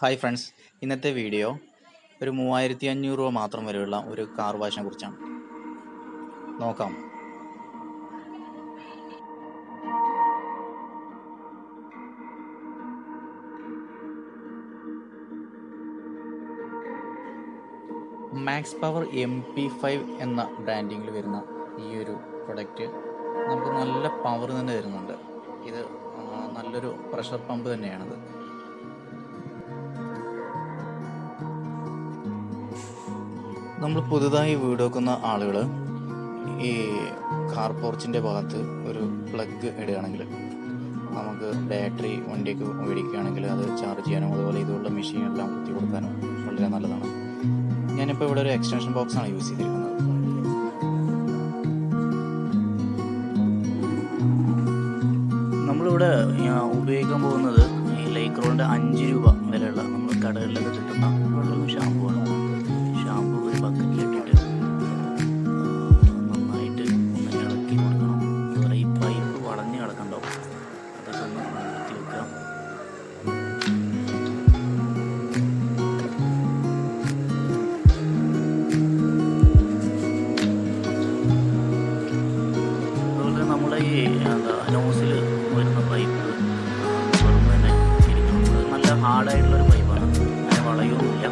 Hi friends, ഇന്നത്തെ video ഒരു 3500 രൂപ മാത്രം വരെയുള്ള ഒരു കാർ വാഷിനെ കുറിച്ചാണ്. നോക്കാം. മാക്സ് പവർ MP5 എന്ന ബ്രാൻഡിങ്ങിൽ വരുന്ന ഈ ഒരു പ്രൊഡക്റ്റ് നമുക്ക് നല്ല പവർ തന്നെ തരുന്നുണ്ട്. ഇത് നല്ലൊരു പ്രഷർ പമ്പ് തന്നെയാണിത്. നമ്മൾ പുതുതായി വീട് വെക്കുന്ന ആളുകൾ ഈ കാർ പോർച്ചിൻ്റെ ഭാഗത്ത് ഒരു പ്ലഗ് ഇടുകയാണെങ്കിൽ നമുക്ക് ബാറ്ററി വണ്ടിയൊക്കെ മേടിക്കുകയാണെങ്കിൽ അത് ചാർജ് ചെയ്യാനും അതുപോലെ ഇതുള്ള മെഷീനെല്ലാം കുത്തി കൊടുക്കാനും വളരെ നല്ലതാണ്. ഞാനിപ്പോൾ ഇവിടെ ഒരു എക്സ്റ്റൻഷൻ ബോക്സാണ് യൂസ് ചെയ്തിരിക്കുന്നത്. നമ്മളിവിടെ ഉപയോഗിക്കാൻ പോകുന്നത് ഈ ലൈക്രോണിൻ്റെ 5 രൂപ വിലയുള്ള നമ്മൾ കടകളിലൊക്കെ കിട്ടുന്ന ഒരു ഷാമ്പുവാണ്. ഷാമ്പു ഒരു ബക്കറ്റിലിട്ടിട്ട് നന്നായിട്ട് ഒന്ന് ഇളക്കി കൊടുക്കണം. അതുപോലെ ഈ പൈപ്പ് വളഞ്ഞ് കിടക്കണ്ടാവും, അതൊക്കെ ഒന്ന് നിർത്തി വെക്കാം. അതുപോലെ നമ്മളെ ഈ നോസിൽ വരുന്ന പൈപ്പ് തുറന്ന് തന്നെ ഇരിക്കണം. അത് നല്ല ഹാർഡായിട്ടുള്ളൊരു പൈപ്പാണ്, അങ്ങനെ വളയൊന്നുമില്ല.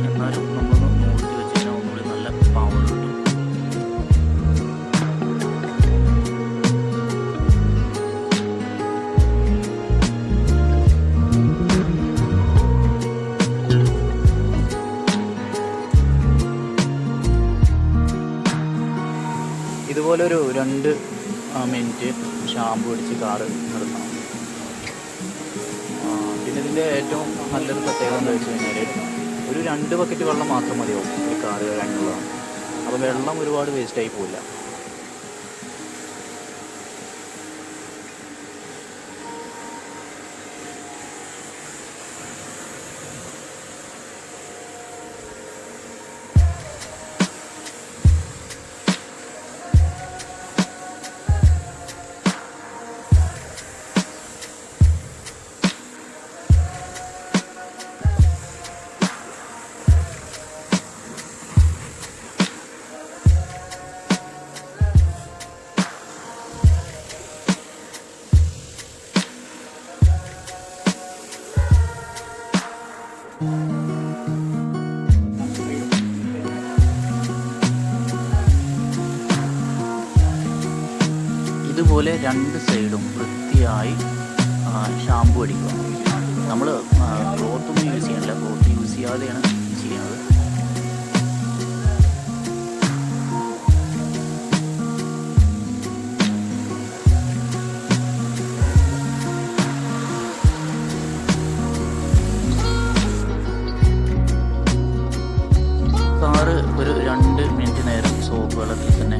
എന്നാലും നമ്മളൊന്ന് മൂടി വെച്ച് കഴിഞ്ഞാൽ ഒന്നുകൂടി നല്ല പവർ കിട്ടും. ഇതുപോലൊരു 2 മിനിറ്റ് ഷാമ്പു അടിച്ച് കാറ് നിർത്തണം. പിന്നെ ഇതിൻ്റെ ഏറ്റവും നല്ലൊരു പ്രത്യേകത എന്താ വെച്ച് കഴിഞ്ഞാൽ ഒരു 2 ബക്കറ്റ് വെള്ളം മാത്രം മതിയാവും ഒരു കാറ് കഴുകാനുള്ളതാണ്. അപ്പോൾ വെള്ളം ഒരുപാട് വേസ്റ്റായി പോവില്ല. ഇതുപോലെ 2 സൈഡും വൃത്തിയായി ഷാമ്പു അടിക്കുക. നമ്മൾ ക്ലോത്തൊന്നും യൂസ് ചെയ്യണില്ല, ക്ലോത്ത് യൂസ് ചെയ്യാതെയാണ് ചെയ്യുന്നത്. കാറ് ഒരു 2 മിനിറ്റ് നേരം സോപ്പ് വെള്ളത്തിൽ തന്നെ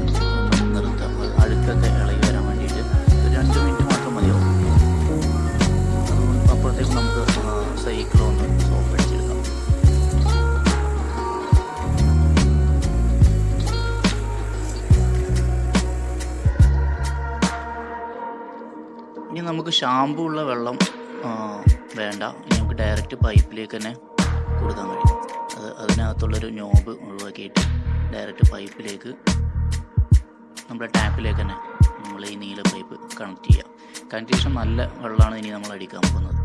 നിർത്തുക. അഴുക്കൊക്കെ ഇളകി വരാൻ വേണ്ടിയിട്ട് ഒരു 2 മിനിറ്റ് മാത്രം മതിയാവും. അതുകൊണ്ട് അപ്പോഴത്തേക്കും നമുക്ക് സൈക്കിളൊന്ന് സോപ്പ് അടിച്ചെടുക്കാം. ഇനി നമുക്ക് ഷാമ്പു ഉള്ള വെള്ളം വേണ്ട. ഇനി നമുക്ക് ഡയറക്റ്റ് പൈപ്പിലേക്ക് തന്നെ കൊടുക്കാൻ കഴിയും. അതിനകത്തുള്ളൊരു നോബ് ഒഴിവാക്കിയിട്ട് ഡയറക്റ്റ് പൈപ്പിലേക്ക് നമ്മുടെ ടാപ്പിലേക്ക് തന്നെ നമ്മൾ ഈ നീല പൈപ്പ് കണക്ട് ചെയ്യാം. കണക്ട് ശേഷം നല്ല വെള്ളമാണ് ഇനി നമ്മൾ അടിക്കാൻ പോകുന്നത്.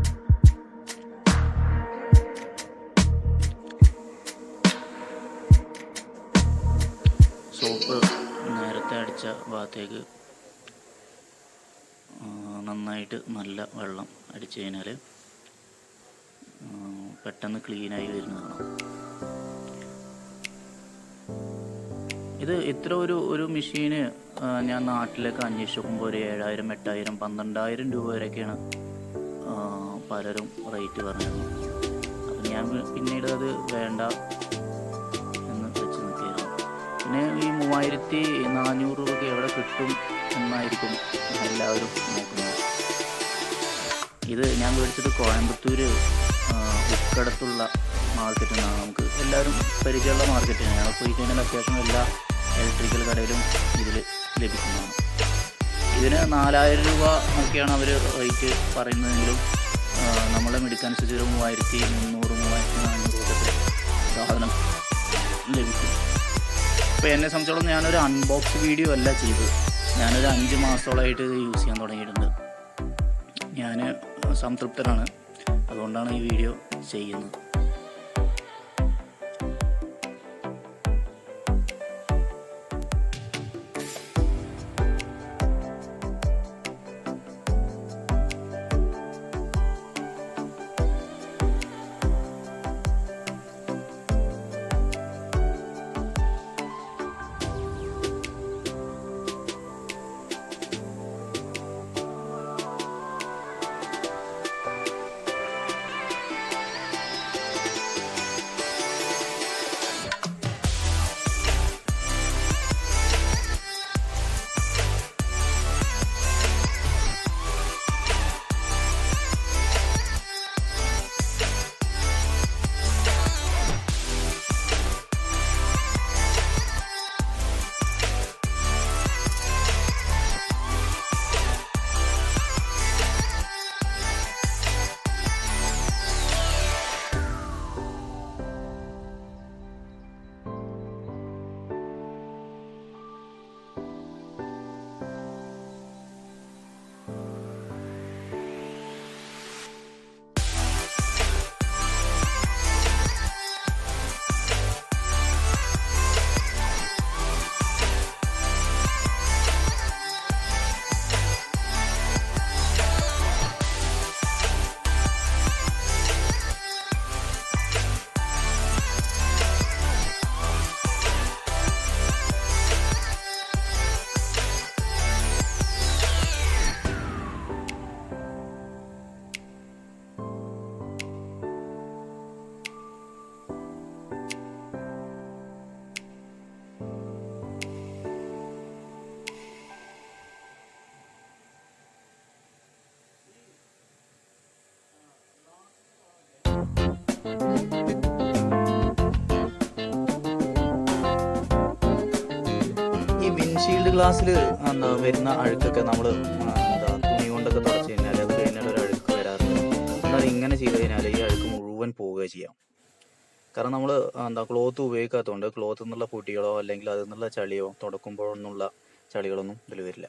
സോപ്പ് നേരത്തെ അടിച്ച ഭാഗത്തേക്ക് നന്നായിട്ട് നല്ല വെള്ളം അടിച്ചു കഴിഞ്ഞാൽ പെട്ടെന്ന് ക്ലീനായി വരുന്നതാണ്. ഇത് ഇത്ര ഒരു മെഷീന് ഞാൻ നാട്ടിലേക്ക് അന്വേഷിക്കുമ്പോൾ ഒരു 7000, 8000, 12000 രൂപ വരെയൊക്കെയാണ് പലരും റേറ്റ് പറഞ്ഞത്. അപ്പം ഞാൻ പിന്നീട് അത് വേണ്ട എന്ന് വെച്ച് നോക്കിയായിരുന്നു. പിന്നെ ഈ 3400 രൂപയ്ക്ക് എവിടെ കിട്ടും എന്നായിരിക്കും എല്ലാവരും നോക്കുന്നത്. ഇത് ഞാൻ മേടിച്ചത് കോയമ്പത്തൂർ ഉക്കടത്തുള്ള മാർക്കറ്റിൽ നിന്നാണ്. നമുക്ക് എല്ലാവരും പരിചയമുള്ള മാർക്കറ്റാണ്. ഞങ്ങൾ പോയി കഴിഞ്ഞാൽ അത്യാവശ്യം എല്ലാ ഇലക്ട്രിക്കൽ കടയിലും ഇതിൽ ലഭിക്കുന്നതാണ്. ഇതിന് 4000 രൂപ ഒക്കെയാണ് അവർ റേറ്റ് പറയുന്നതെങ്കിലും നമ്മളെ മിടുക്കനുസരിച്ച് ഒരു 3300 3400 സാധനം ലഭിക്കും. ഇപ്പോൾ എന്നെ സംബന്ധിച്ചോളം ഞാനൊരു അൺബോക്സ് വീഡിയോ അല്ല ചെയ്തത്. ഞാനൊരു 5 മാസത്തോളമായിട്ട് ഇത് യൂസ് ചെയ്യാൻ തുടങ്ങിയിട്ടുണ്ട്. ഞാൻ സംതൃപ്തനാണ്, അതുകൊണ്ടാണ് ഈ വീഡിയോ ചെയ്യുന്നത്. വിൻഷീൽഡ് ഗ്ലാസ്സിൽ വരുന്ന അഴുക്കൊക്കെ നമ്മൾ തുണി കൊണ്ടൊക്കെ തുടച്ച് കഴിഞ്ഞാൽ അത് കഴിഞ്ഞാൽ ഒരു അഴുക്ക് വരാറുണ്ട്. എന്നാൽ ഇങ്ങനെ ചെയ്ത് കഴിഞ്ഞാൽ ഈ അഴുക്ക് മുഴുവൻ പോവുക ചെയ്യാം. കാരണം നമ്മൾ ക്ലോത്ത് ഉപയോഗിക്കാത്തതുകൊണ്ട് ക്ലോത്തിൽ നിന്നുള്ള പൊടികളോ അല്ലെങ്കിൽ അതിൽ നിന്നുള്ള ചളിയോ തുടക്കുമ്പോഴൊന്നുള്ള ചളികളൊന്നും ഇതിൽ വരില്ല.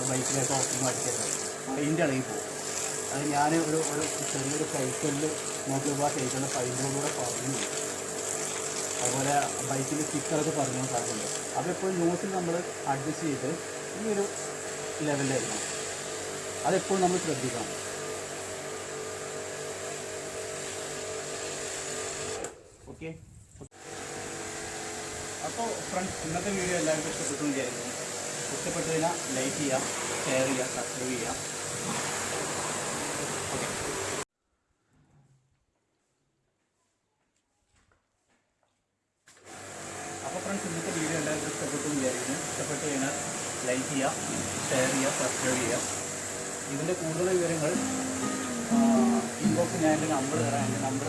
ബൈക്കിലേക്ക് ഓഫിങ് അടിച്ചത് പെയിൻ്റ് ഇളകി പോകും. അത് ഞാൻ ഒരു ചെറിയൊരു സൈക്കിളിൽ നോക്കിയപ്പോൾ ആ സൈക്കിളിൻ്റെ പൈപ്പിലൂടെ പറഞ്ഞു. അതുപോലെ ബൈക്കിൻ്റെ സ്റ്റിക്കറൊക്കെ പറഞ്ഞു സാധ്യതയുണ്ട്. അപ്പോൾ എപ്പോഴും ന്യൂസിൽ നമ്മൾ അഡ്ജസ്റ്റ് ചെയ്ത് ഈ ഒരു ലെവലിലായിരിക്കണം. അതെപ്പോഴും നമ്മൾ ശ്രദ്ധിക്കണം. ഓക്കെ. അപ്പോൾ ഫ്രണ്ട്സ്, ഇന്നത്തെ വീഡിയോ എല്ലാവർക്കും ഇഷ്ടപ്പെട്ടു എന്ന് വിചാരിക്കുന്നു. ഇഷ്ടപ്പെട്ടു കഴിഞ്ഞാൽ ലൈക്ക് ചെയ്യാം, ഷെയർ ചെയ്യാം, സബ്സ്ക്രൈബ് ചെയ്യാം. ഓക്കെ. അപ്പോൾ ഫ്രണ്ട്സ്, ഇന്നത്തെ വീഡിയോ എല്ലാവർക്കും ഇഷ്ടപ്പെട്ടു എന്ന് വിചാരിക്കുന്നു. ഇഷ്ടപ്പെട്ടു കഴിഞ്ഞാൽ ലൈക്ക് ചെയ്യുക, ഷെയർ ചെയ്യുക, സബ്സ്ക്രൈബ് ചെയ്യുക. ഇതിൻ്റെ കൂടുതൽ വിവരങ്ങൾ ഇൻബോക്സിൽ ഞാൻ എൻ്റെ നമ്പർ തരാം. എൻ്റെ നമ്പർ